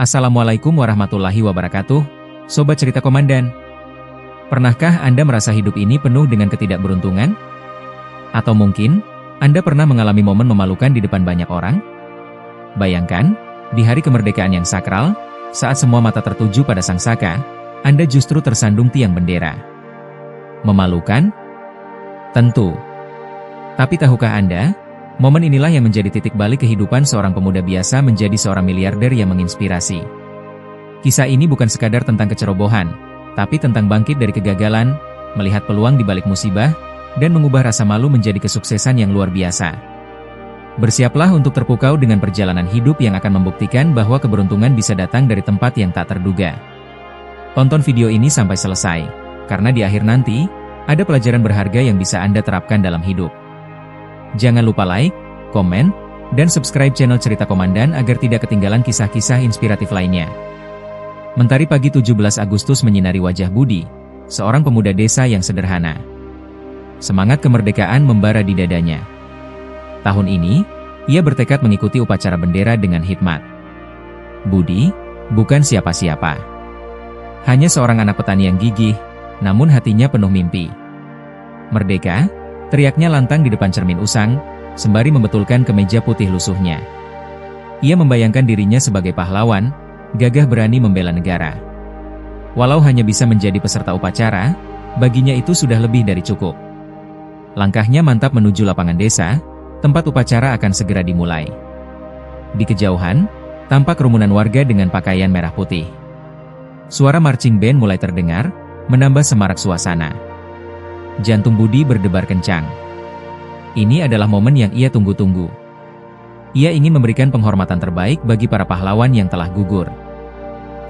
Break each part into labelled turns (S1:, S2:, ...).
S1: Assalamualaikum warahmatullahi wabarakatuh, Sobat Cerita Komandan. Pernahkah Anda merasa hidup ini penuh dengan ketidakberuntungan? Atau mungkin, Anda pernah mengalami momen memalukan di depan banyak orang? Bayangkan, di hari kemerdekaan yang sakral, saat semua mata tertuju pada Sang Saka, Anda justru tersandung tiang bendera. Memalukan? Tentu. Tapi tahukah Anda, momen inilah yang menjadi titik balik kehidupan seorang pemuda biasa menjadi seorang miliarder yang menginspirasi. Kisah ini bukan sekadar tentang kecerobohan, tapi tentang bangkit dari kegagalan, melihat peluang di balik musibah, dan mengubah rasa malu menjadi kesuksesan yang luar biasa. Bersiaplah untuk terpukau dengan perjalanan hidup yang akan membuktikan bahwa keberuntungan bisa datang dari tempat yang tak terduga. Tonton video ini sampai selesai, karena di akhir nanti, ada pelajaran berharga yang bisa Anda terapkan dalam hidup. Jangan lupa like, komen, dan subscribe channel Cerita Komandan agar tidak ketinggalan kisah-kisah inspiratif lainnya. Mentari pagi 17 Agustus menyinari wajah Budi, seorang pemuda desa yang sederhana. Semangat kemerdekaan membara di dadanya. Tahun ini, ia bertekad mengikuti upacara bendera dengan hikmat. Budi, bukan siapa-siapa. Hanya seorang anak petani yang gigih, namun hatinya penuh mimpi. Merdeka! Teriaknya lantang di depan cermin usang, sembari membetulkan kemeja putih lusuhnya. Ia membayangkan dirinya sebagai pahlawan, gagah berani membela negara. Walau hanya bisa menjadi peserta upacara, baginya itu sudah lebih dari cukup. Langkahnya mantap menuju lapangan desa, tempat upacara akan segera dimulai. Di kejauhan, tampak kerumunan warga dengan pakaian merah putih. Suara marching band mulai terdengar, menambah semarak suasana. Jantung Budi berdebar kencang. Ini adalah momen yang ia tunggu-tunggu. Ia ingin memberikan penghormatan terbaik bagi para pahlawan yang telah gugur.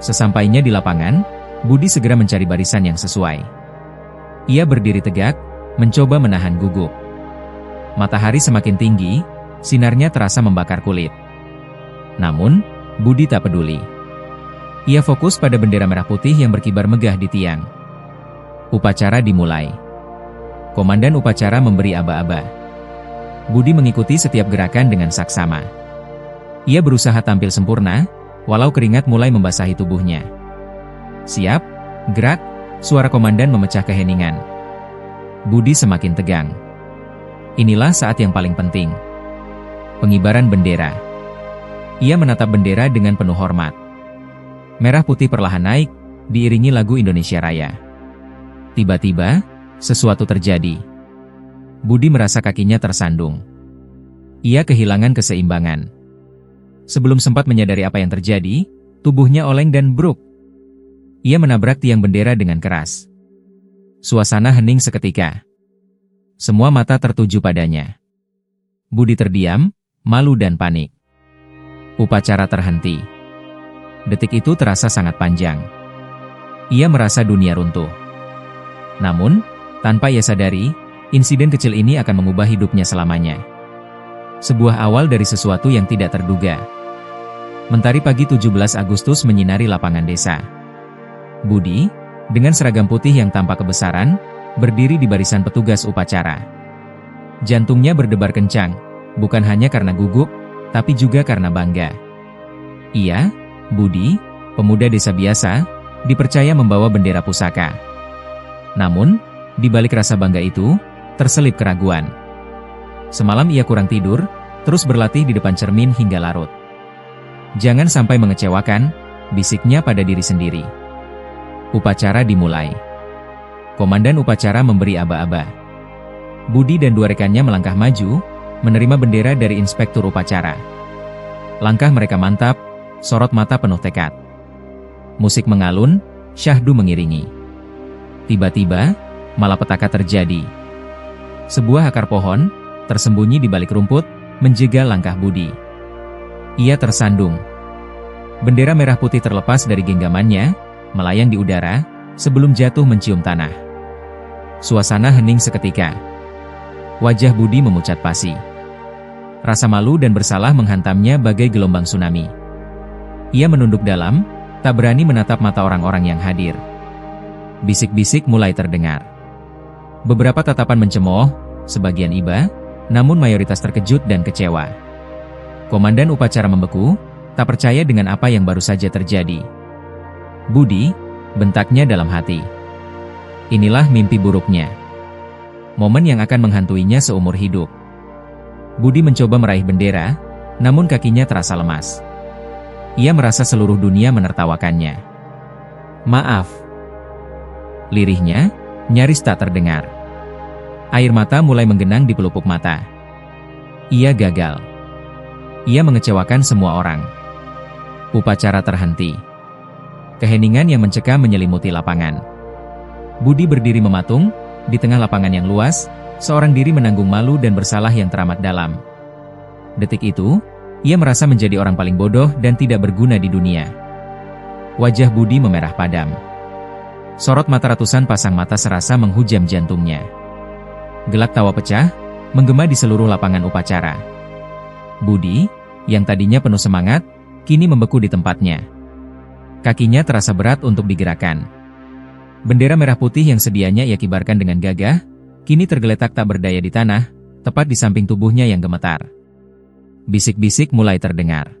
S1: Sesampainya di lapangan, Budi segera mencari barisan yang sesuai. Ia berdiri tegak, mencoba menahan gugup. Matahari semakin tinggi, sinarnya terasa membakar kulit. Namun, Budi tak peduli. Ia fokus pada bendera merah putih yang berkibar megah di tiang. Upacara dimulai. Komandan upacara memberi aba-aba. Budi mengikuti setiap gerakan dengan saksama. Ia berusaha tampil sempurna, walau keringat mulai membasahi tubuhnya. Siap, gerak, suara komandan memecah keheningan. Budi semakin tegang. Inilah saat yang paling penting. Pengibaran bendera. Ia menatap bendera dengan penuh hormat. Merah putih perlahan naik, diiringi lagu Indonesia Raya. Tiba-tiba, sesuatu terjadi. Budi merasa kakinya tersandung. Ia kehilangan keseimbangan. Sebelum sempat menyadari apa yang terjadi, tubuhnya oleng dan bruk. Ia menabrak tiang bendera dengan keras. Suasana hening seketika. Semua mata tertuju padanya. Budi terdiam, malu dan panik. Upacara terhenti. Detik itu terasa sangat panjang. Ia merasa dunia runtuh. Namun, tanpa ia sadari, insiden kecil ini akan mengubah hidupnya selamanya. Sebuah awal dari sesuatu yang tidak terduga. Mentari pagi 17 Agustus menyinari lapangan desa. Budi, dengan seragam putih yang tampak kebesaran, berdiri di barisan petugas upacara. Jantungnya berdebar kencang, bukan hanya karena gugup, tapi juga karena bangga. Ia, Budi, pemuda desa biasa, dipercaya membawa bendera pusaka. Namun, di balik rasa bangga itu, terselip keraguan. Semalam ia kurang tidur, terus berlatih di depan cermin hingga larut. Jangan sampai mengecewakan, bisiknya pada diri sendiri. Upacara dimulai. Komandan upacara memberi aba-aba. Budi dan dua rekannya melangkah maju, menerima bendera dari inspektur upacara. Langkah mereka mantap, sorot mata penuh tekad. Musik mengalun, syahdu mengiringi. Tiba-tiba, malapetaka terjadi. Sebuah akar pohon, tersembunyi di balik rumput, menjegal langkah Budi. Ia tersandung. Bendera merah putih terlepas dari genggamannya, melayang di udara, sebelum jatuh mencium tanah. Suasana hening seketika. Wajah Budi memucat pasi. Rasa malu dan bersalah menghantamnya bagai gelombang tsunami. Ia menunduk dalam, tak berani menatap mata orang-orang yang hadir. Bisik-bisik mulai terdengar. Beberapa tatapan mencemooh, sebagian iba, namun mayoritas terkejut dan kecewa. Komandan upacara membeku, tak percaya dengan apa yang baru saja terjadi. "Budi," bentaknya dalam hati. Inilah mimpi buruknya. Momen yang akan menghantuinya seumur hidup. Budi mencoba meraih bendera, namun kakinya terasa lemas. Ia merasa seluruh dunia menertawakannya. "Maaf." Lirihnya nyaris tak terdengar. Air mata mulai menggenang di pelupuk mata. Ia gagal. Ia mengecewakan semua orang. Upacara terhenti. Keheningan yang mencekam menyelimuti lapangan. Budi berdiri mematung, di tengah lapangan yang luas, seorang diri menanggung malu dan bersalah yang teramat dalam. Detik itu, ia merasa menjadi orang paling bodoh dan tidak berguna di dunia. Wajah Budi memerah padam. Sorot mata ratusan pasang mata serasa menghujam jantungnya. Gelak tawa pecah, menggema di seluruh lapangan upacara. Budi, yang tadinya penuh semangat, kini membeku di tempatnya. Kakinya terasa berat untuk digerakkan. Bendera merah putih yang sedianya ia kibarkan dengan gagah, kini tergeletak tak berdaya di tanah, tepat di samping tubuhnya yang gemetar. Bisik-bisik mulai terdengar.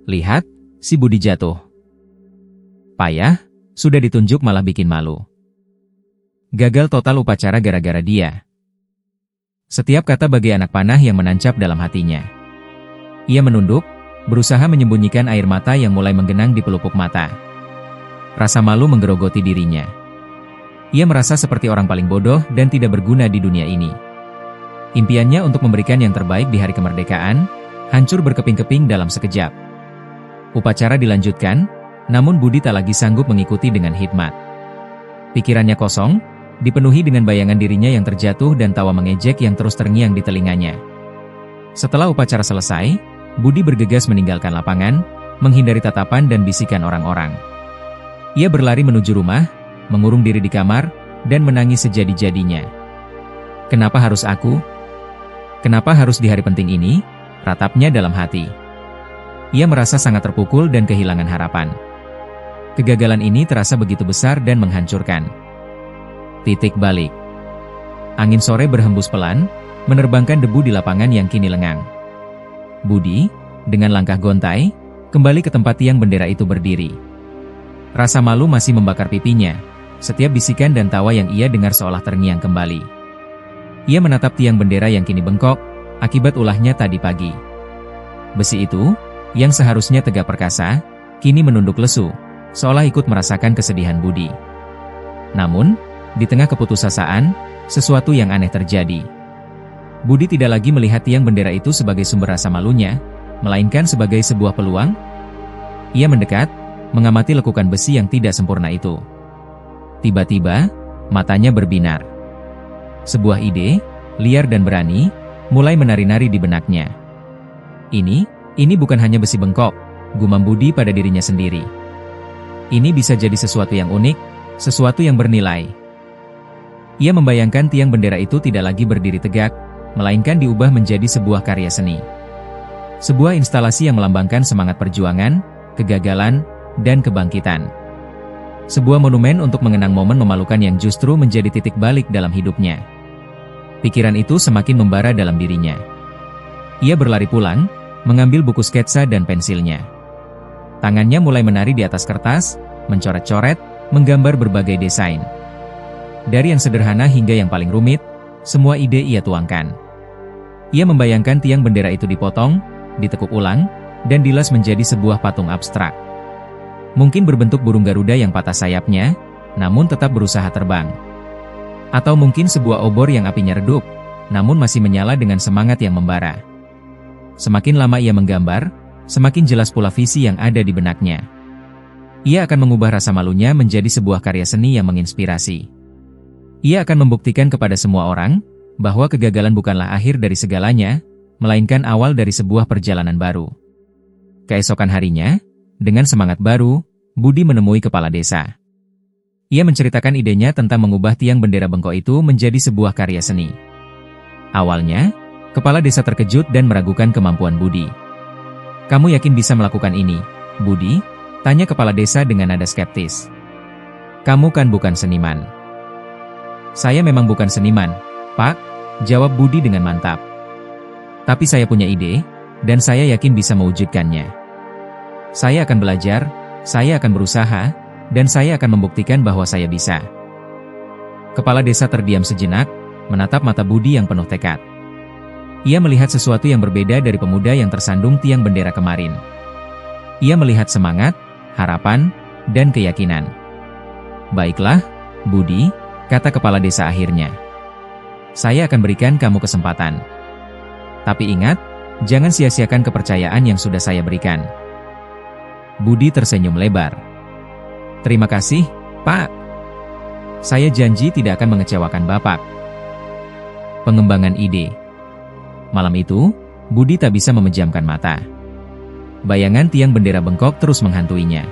S1: "Lihat, si Budi jatuh. Payah, sudah ditunjuk malah bikin malu. Gagal total upacara gara-gara dia." Setiap kata bagai anak panah yang menancap dalam hatinya. Ia menunduk, berusaha menyembunyikan air mata yang mulai menggenang di pelupuk mata. Rasa malu menggerogoti dirinya. Ia merasa seperti orang paling bodoh dan tidak berguna di dunia ini. Impiannya untuk memberikan yang terbaik di hari kemerdekaan, hancur berkeping-keping dalam sekejap. Upacara dilanjutkan, namun Budi tak lagi sanggup mengikuti dengan hikmat. Pikirannya kosong, dipenuhi dengan bayangan dirinya yang terjatuh dan tawa mengejek yang terus terngiang di telinganya. Setelah upacara selesai, Budi bergegas meninggalkan lapangan, menghindari tatapan dan bisikan orang-orang. Ia berlari menuju rumah, mengurung diri di kamar, dan menangis sejadi-jadinya. "Kenapa harus aku? Kenapa harus di hari penting ini?" ratapnya dalam hati. Ia merasa sangat terpukul dan kehilangan harapan. Kegagalan ini terasa begitu besar dan menghancurkan. Titik balik. Angin sore berhembus pelan, menerbangkan debu di lapangan yang kini lengang. Budi, dengan langkah gontai, kembali ke tempat tiang bendera itu berdiri. Rasa malu masih membakar pipinya, setiap bisikan dan tawa yang ia dengar seolah terngiang kembali. Ia menatap tiang bendera yang kini bengkok, akibat ulahnya tadi pagi. Besi itu, yang seharusnya tegak perkasa, kini menunduk lesu, seolah ikut merasakan kesedihan Budi. Namun, di tengah keputusasaan, sesuatu yang aneh terjadi. Budi tidak lagi melihat tiang bendera itu sebagai sumber rasa malunya, melainkan sebagai sebuah peluang. Ia mendekat, mengamati lekukan besi yang tidak sempurna itu. Tiba-tiba, matanya berbinar. Sebuah ide, liar dan berani, mulai menari-nari di benaknya. Ini bukan hanya besi bengkok, gumam Budi pada dirinya sendiri. Ini bisa jadi sesuatu yang unik, sesuatu yang bernilai. Ia membayangkan tiang bendera itu tidak lagi berdiri tegak, melainkan diubah menjadi sebuah karya seni. Sebuah instalasi yang melambangkan semangat perjuangan, kegagalan, dan kebangkitan. Sebuah monumen untuk mengenang momen memalukan yang justru menjadi titik balik dalam hidupnya. Pikiran itu semakin membara dalam dirinya. Ia berlari pulang, mengambil buku sketsa dan pensilnya. Tangannya mulai menari di atas kertas, mencoret-coret, menggambar berbagai desain. Dari yang sederhana hingga yang paling rumit, semua ide ia tuangkan. Ia membayangkan tiang bendera itu dipotong, ditekuk ulang, dan dilas menjadi sebuah patung abstrak. Mungkin berbentuk burung Garuda yang patah sayapnya, namun tetap berusaha terbang. Atau mungkin sebuah obor yang apinya redup, namun masih menyala dengan semangat yang membara. Semakin lama ia menggambar, semakin jelas pula visi yang ada di benaknya. Ia akan mengubah rasa malunya menjadi sebuah karya seni yang menginspirasi. Ia akan membuktikan kepada semua orang, bahwa kegagalan bukanlah akhir dari segalanya, melainkan awal dari sebuah perjalanan baru. Keesokan harinya, dengan semangat baru, Budi menemui kepala desa. Ia menceritakan idenya tentang mengubah tiang bendera bengkok itu menjadi sebuah karya seni. Awalnya, kepala desa terkejut dan meragukan kemampuan Budi. "Kamu yakin bisa melakukan ini, Budi?" tanya kepala desa dengan nada skeptis. "Kamu kan bukan seniman." "Saya memang bukan seniman, Pak," jawab Budi dengan mantap. "Tapi saya punya ide, dan saya yakin bisa mewujudkannya." Saya akan belajar, saya akan berusaha, dan saya akan membuktikan bahwa saya bisa. Kepala desa terdiam sejenak, menatap mata Budi yang penuh tekad. Ia melihat sesuatu yang berbeda dari pemuda yang tersandung tiang bendera kemarin. Ia melihat semangat, harapan, dan keyakinan. Baiklah, Budi, kata kepala desa akhirnya. Saya akan berikan kamu kesempatan. Tapi ingat, jangan sia-siakan kepercayaan yang sudah saya berikan. Budi tersenyum lebar. Terima kasih, Pak. Saya janji tidak akan mengecewakan Bapak. Pengembangan ide. Malam itu, Budi tak bisa memejamkan mata. Bayangan tiang bendera bengkok terus menghantuinya.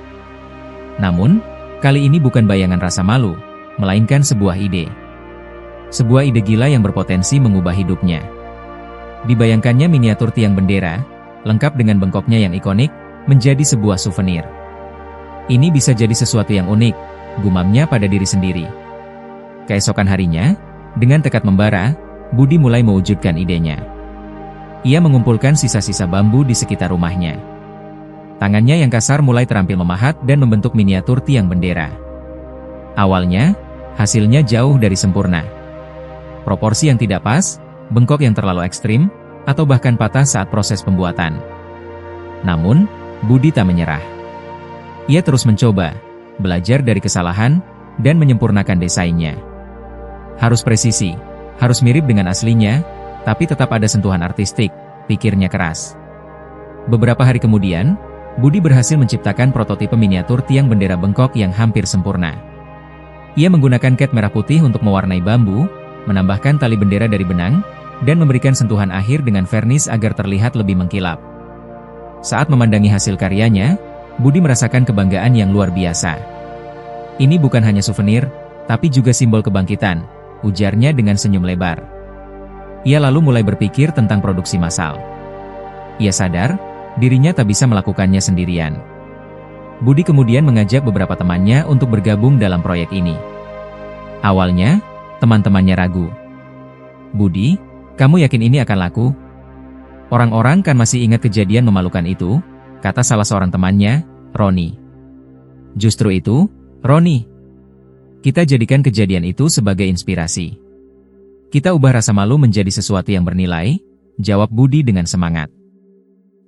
S1: Namun, kali ini bukan bayangan rasa malu, melainkan sebuah ide. Sebuah ide gila yang berpotensi mengubah hidupnya. Dibayangkannya miniatur tiang bendera, lengkap dengan bengkoknya yang ikonik, menjadi sebuah souvenir. Ini bisa jadi sesuatu yang unik, gumamnya pada diri sendiri. Keesokan harinya, dengan tekad membara, Budi mulai mewujudkan idenya. Ia mengumpulkan sisa-sisa bambu di sekitar rumahnya. Tangannya yang kasar mulai terampil memahat dan membentuk miniatur tiang bendera. Awalnya, hasilnya jauh dari sempurna. Proporsi yang tidak pas, bengkok yang terlalu ekstrim, atau bahkan patah saat proses pembuatan. Namun, Budi tak menyerah. Ia terus mencoba, belajar dari kesalahan, dan menyempurnakan desainnya. Harus presisi, harus mirip dengan aslinya, tapi tetap ada sentuhan artistik, pikirnya keras. Beberapa hari kemudian, Budi berhasil menciptakan prototipe miniatur tiang bendera bengkok yang hampir sempurna. Ia menggunakan cat merah putih untuk mewarnai bambu, menambahkan tali bendera dari benang, dan memberikan sentuhan akhir dengan vernis agar terlihat lebih mengkilap. Saat memandangi hasil karyanya, Budi merasakan kebanggaan yang luar biasa. Ini bukan hanya souvenir, tapi juga simbol kebangkitan, ujarnya dengan senyum lebar. Ia lalu mulai berpikir tentang produksi massal. Ia sadar, dirinya tak bisa melakukannya sendirian. Budi kemudian mengajak beberapa temannya untuk bergabung dalam proyek ini. Awalnya, teman-temannya ragu. Budi, kamu yakin ini akan laku? Orang-orang kan masih ingat kejadian memalukan itu, kata salah seorang temannya, Roni. Justru itu, Roni. Kita jadikan kejadian itu sebagai inspirasi. Kita ubah rasa malu menjadi sesuatu yang bernilai, jawab Budi dengan semangat.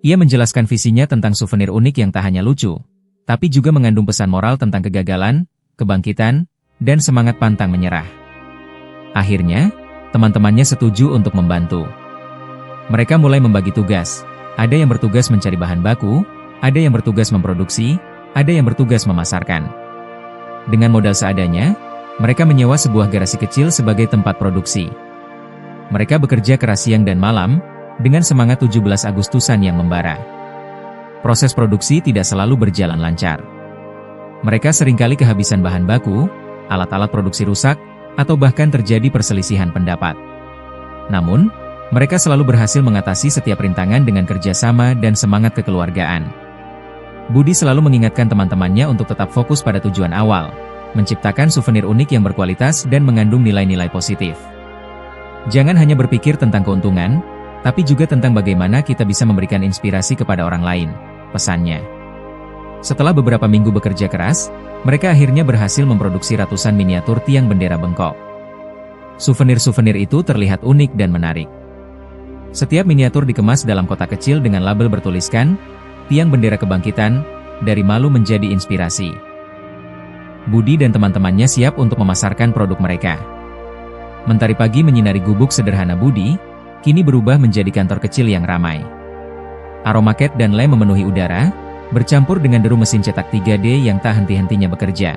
S1: Ia menjelaskan visinya tentang souvenir unik yang tak hanya lucu, tapi juga mengandung pesan moral tentang kegagalan, kebangkitan, dan semangat pantang menyerah. Akhirnya, teman-temannya setuju untuk membantu. Mereka mulai membagi tugas. Ada yang bertugas mencari bahan baku, ada yang bertugas memproduksi, ada yang bertugas memasarkan. Dengan modal seadanya, mereka menyewa sebuah garasi kecil sebagai tempat produksi. Mereka bekerja keras siang dan malam, dengan semangat 17 Agustusan yang membara. Proses produksi tidak selalu berjalan lancar. Mereka seringkali kehabisan bahan baku, alat-alat produksi rusak, atau bahkan terjadi perselisihan pendapat. Namun, mereka selalu berhasil mengatasi setiap rintangan dengan kerjasama dan semangat kekeluargaan. Budi selalu mengingatkan teman-temannya untuk tetap fokus pada tujuan awal, menciptakan souvenir unik yang berkualitas dan mengandung nilai-nilai positif. Jangan hanya berpikir tentang keuntungan, tapi juga tentang bagaimana kita bisa memberikan inspirasi kepada orang lain, pesannya. Setelah beberapa minggu bekerja keras, mereka akhirnya berhasil memproduksi ratusan miniatur tiang bendera bengkok. Souvenir-souvenir itu terlihat unik dan menarik. Setiap miniatur dikemas dalam kotak kecil dengan label bertuliskan, "Tiang Bendera Kebangkitan, dari malu menjadi inspirasi." Budi dan teman-temannya siap untuk memasarkan produk mereka. Mentari pagi menyinari gubuk sederhana Budi, kini berubah menjadi kantor kecil yang ramai. Aroma cat dan lem memenuhi udara, bercampur dengan deru mesin cetak 3D yang tak henti-hentinya bekerja.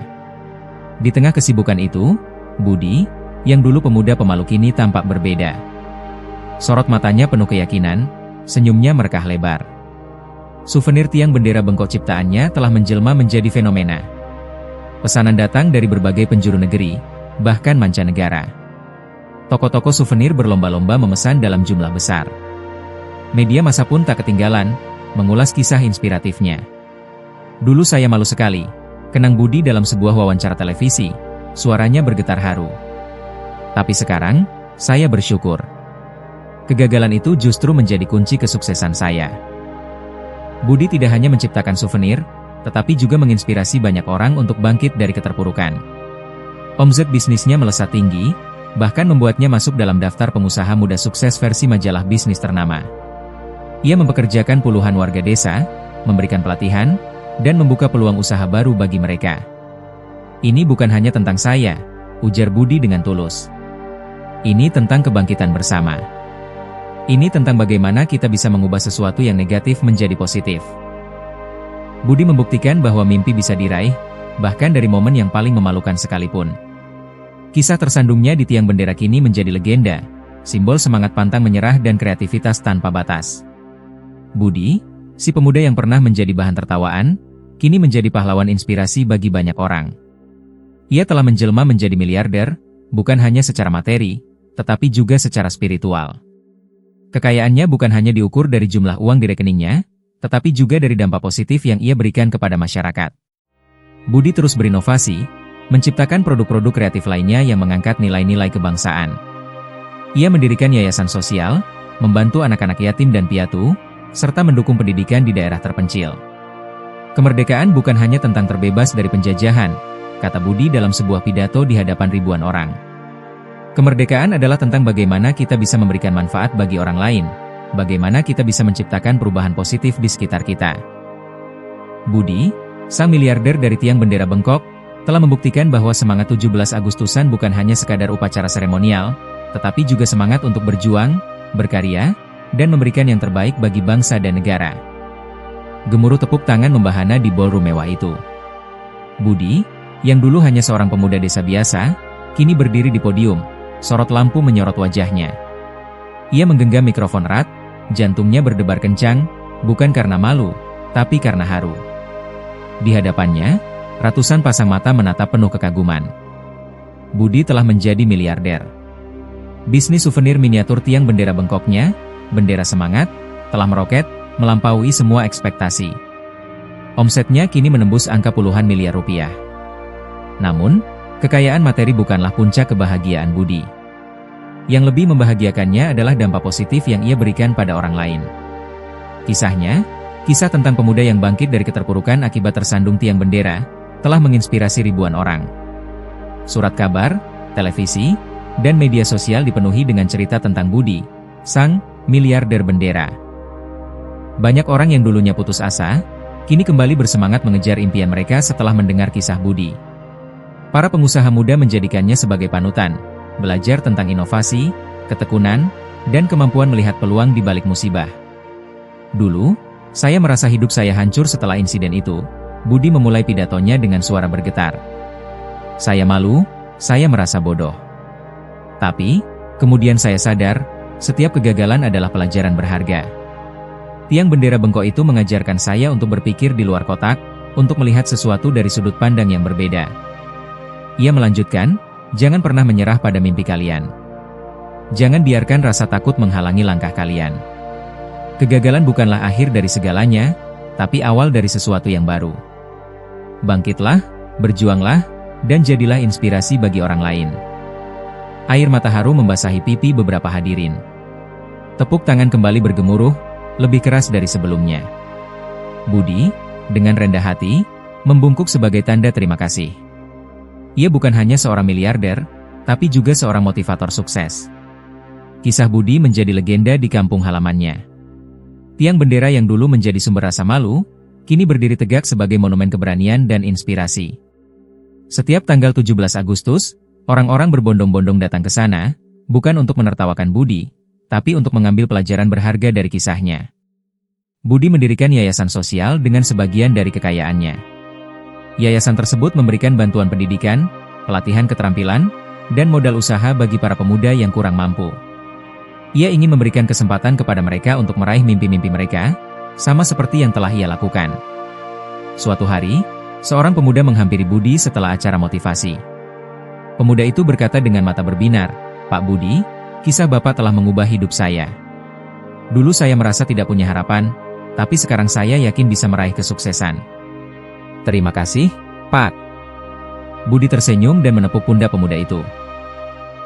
S1: Di tengah kesibukan itu, Budi, yang dulu pemuda pemalu kini tampak berbeda. Sorot matanya penuh keyakinan, senyumnya merekah lebar. Souvenir tiang bendera bengkok ciptaannya telah menjelma menjadi fenomena. Pesanan datang dari berbagai penjuru negeri, bahkan mancanegara. Toko-toko souvenir berlomba-lomba memesan dalam jumlah besar. Media massa pun tak ketinggalan, mengulas kisah inspiratifnya. Dulu saya malu sekali, kenang Budi dalam sebuah wawancara televisi, suaranya bergetar haru. Tapi sekarang, saya bersyukur. Kegagalan itu justru menjadi kunci kesuksesan saya. Budi tidak hanya menciptakan souvenir, tetapi juga menginspirasi banyak orang untuk bangkit dari keterpurukan. Omzet bisnisnya melesat tinggi, bahkan membuatnya masuk dalam daftar pengusaha muda sukses versi majalah bisnis ternama. Ia mempekerjakan puluhan warga desa, memberikan pelatihan, dan membuka peluang usaha baru bagi mereka. Ini bukan hanya tentang saya, ujar Budi dengan tulus. Ini tentang kebangkitan bersama. Ini tentang bagaimana kita bisa mengubah sesuatu yang negatif menjadi positif. Budi membuktikan bahwa mimpi bisa diraih, bahkan dari momen yang paling memalukan sekalipun. Kisah tersandungnya di tiang bendera kini menjadi legenda, simbol semangat pantang menyerah dan kreativitas tanpa batas. Budi, si pemuda yang pernah menjadi bahan tertawaan, kini menjadi pahlawan inspirasi bagi banyak orang. Ia telah menjelma menjadi miliarder, bukan hanya secara materi, tetapi juga secara spiritual. Kekayaannya bukan hanya diukur dari jumlah uang di rekeningnya, tetapi juga dari dampak positif yang ia berikan kepada masyarakat. Budi terus berinovasi, menciptakan produk-produk kreatif lainnya yang mengangkat nilai-nilai kebangsaan. Ia mendirikan yayasan sosial, membantu anak-anak yatim dan piatu, serta mendukung pendidikan di daerah terpencil. Kemerdekaan bukan hanya tentang terbebas dari penjajahan, kata Budi dalam sebuah pidato di hadapan ribuan orang. Kemerdekaan adalah tentang bagaimana kita bisa memberikan manfaat bagi orang lain, bagaimana kita bisa menciptakan perubahan positif di sekitar kita. Budi, sang miliarder dari tiang bendera bengkok, telah membuktikan bahwa semangat 17 Agustusan bukan hanya sekadar upacara seremonial, tetapi juga semangat untuk berjuang, berkarya, dan memberikan yang terbaik bagi bangsa dan negara. Gemuruh tepuk tangan membahana di ballroom mewah itu. Budi, yang dulu hanya seorang pemuda desa biasa, kini berdiri di podium, sorot lampu menyorot wajahnya. Ia menggenggam mikrofon erat, jantungnya berdebar kencang, bukan karena malu, tapi karena haru. Di hadapannya, ratusan pasang mata menatap penuh kekaguman. Budi telah menjadi miliarder. Bisnis souvenir miniatur tiang bendera bengkoknya, Bendera Semangat, telah meroket, melampaui semua ekspektasi. Omsetnya kini menembus angka puluhan miliar rupiah. Namun, kekayaan materi bukanlah puncak kebahagiaan Budi. Yang lebih membahagiakannya adalah dampak positif yang ia berikan pada orang lain. Kisahnya, kisah tentang pemuda yang bangkit dari keterpurukan akibat tersandung tiang bendera, telah menginspirasi ribuan orang. Surat kabar, televisi, dan media sosial dipenuhi dengan cerita tentang Budi, sang miliarder bendera. Banyak orang yang dulunya putus asa, kini kembali bersemangat mengejar impian mereka setelah mendengar kisah Budi. Para pengusaha muda menjadikannya sebagai panutan, belajar tentang inovasi, ketekunan, dan kemampuan melihat peluang di balik musibah. Dulu, saya merasa hidup saya hancur setelah insiden itu, Budi memulai pidatonya dengan suara bergetar. Saya malu, saya merasa bodoh. Tapi, kemudian saya sadar, setiap kegagalan adalah pelajaran berharga. Tiang bendera bengkok itu mengajarkan saya untuk berpikir di luar kotak, untuk melihat sesuatu dari sudut pandang yang berbeda. Ia melanjutkan, jangan pernah menyerah pada mimpi kalian. Jangan biarkan rasa takut menghalangi langkah kalian. Kegagalan bukanlah akhir dari segalanya, tapi awal dari sesuatu yang baru. Bangkitlah, berjuanglah, dan jadilah inspirasi bagi orang lain. Air mata haru membasahi pipi beberapa hadirin. Tepuk tangan kembali bergemuruh, lebih keras dari sebelumnya. Budi, dengan rendah hati, membungkuk sebagai tanda terima kasih. Ia bukan hanya seorang miliarder, tapi juga seorang motivator sukses. Kisah Budi menjadi legenda di kampung halamannya. Tiang bendera yang dulu menjadi sumber rasa malu, kini berdiri tegak sebagai monumen keberanian dan inspirasi. Setiap tanggal 17 Agustus, orang-orang berbondong-bondong datang ke sana, bukan untuk menertawakan Budi, tapi untuk mengambil pelajaran berharga dari kisahnya. Budi mendirikan yayasan sosial dengan sebagian dari kekayaannya. Yayasan tersebut memberikan bantuan pendidikan, pelatihan keterampilan, dan modal usaha bagi para pemuda yang kurang mampu. Ia ingin memberikan kesempatan kepada mereka untuk meraih mimpi-mimpi mereka, sama seperti yang telah ia lakukan. Suatu hari, seorang pemuda menghampiri Budi setelah acara motivasi. Pemuda itu berkata dengan mata berbinar, "Pak Budi, kisah Bapak telah mengubah hidup saya. Dulu saya merasa tidak punya harapan, tapi sekarang saya yakin bisa meraih kesuksesan." "Terima kasih, Pak." Budi tersenyum dan menepuk pundak pemuda itu.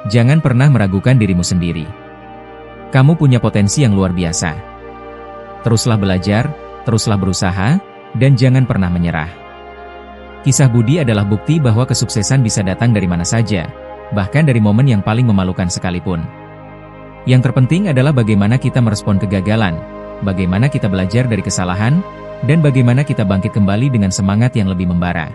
S1: "Jangan pernah meragukan dirimu sendiri. Kamu punya potensi yang luar biasa. Teruslah belajar, teruslah berusaha, dan jangan pernah menyerah. Kisah Budi adalah bukti bahwa kesuksesan bisa datang dari mana saja, bahkan dari momen yang paling memalukan sekalipun. Yang terpenting adalah bagaimana kita merespon kegagalan, bagaimana kita belajar dari kesalahan, dan bagaimana kita bangkit kembali dengan semangat yang lebih membara.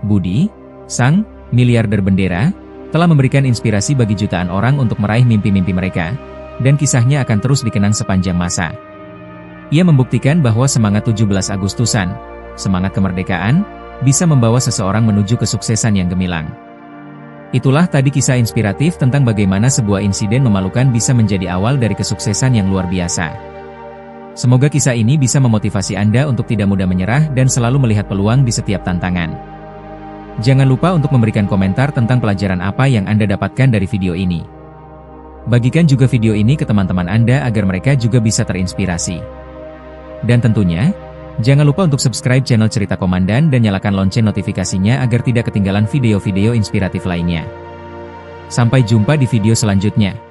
S1: Budi, sang miliarder bendera, telah memberikan inspirasi bagi jutaan orang untuk meraih mimpi-mimpi mereka, dan kisahnya akan terus dikenang sepanjang masa. Ia membuktikan bahwa semangat 17 Agustusan, semangat kemerdekaan, bisa membawa seseorang menuju kesuksesan yang gemilang. Itulah tadi kisah inspiratif tentang bagaimana sebuah insiden memalukan bisa menjadi awal dari kesuksesan yang luar biasa. Semoga kisah ini bisa memotivasi Anda untuk tidak mudah menyerah dan selalu melihat peluang di setiap tantangan. Jangan lupa untuk memberikan komentar tentang pelajaran apa yang Anda dapatkan dari video ini. Bagikan juga video ini ke teman-teman Anda agar mereka juga bisa terinspirasi. Dan tentunya, jangan lupa untuk subscribe channel Cerita Komandan dan nyalakan lonceng notifikasinya agar tidak ketinggalan video-video inspiratif lainnya. Sampai jumpa di video selanjutnya.